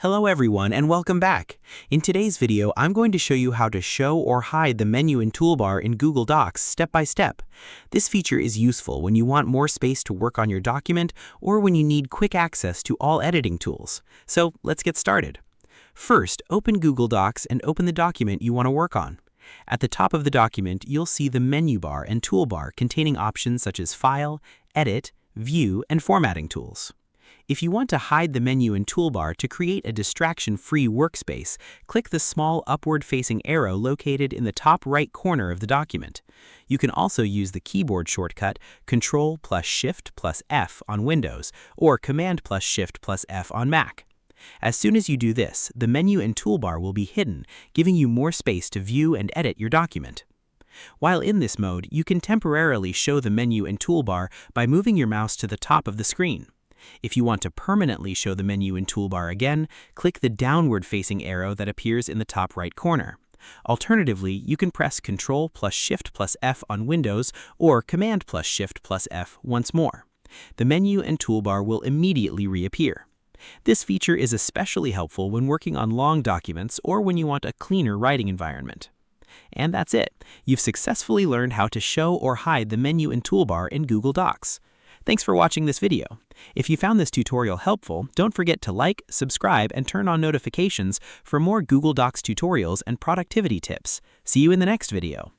Hello everyone and welcome back. In today's video, I'm going to show you how to show or hide the menu and toolbar in Google Docs step by step. This feature is useful when you want more space to work on your document or when you need quick access to all editing tools. So let's get started. First, open Google Docs and open the document you want to work on. At the top of the document, you'll see the menu bar and toolbar containing options such as File, Edit, View, and Formatting tools. If you want to hide the menu and toolbar to create a distraction-free workspace, click the small upward-facing arrow located in the top right corner of the document. You can also use the keyboard shortcut Ctrl plus Shift plus F on Windows or Command plus Shift plus F on Mac. As soon as you do this, the menu and toolbar will be hidden, giving you more space to view and edit your document. While in this mode, you can temporarily show the menu and toolbar by moving your mouse to the top of the screen. If you want to permanently show the menu and toolbar again, click the downward-facing arrow that appears in the top right corner. Alternatively, you can press Ctrl plus Shift plus F on Windows or Command plus Shift plus F once more. The menu and toolbar will immediately reappear. This feature is especially helpful when working on long documents or when you want a cleaner writing environment. And that's it. You've successfully learned how to show or hide the menu and toolbar in Google Docs. Thanks for watching this video. If you found this tutorial helpful, don't forget to like, subscribe, and turn on notifications for more Google Docs tutorials and productivity tips. See you in the next video.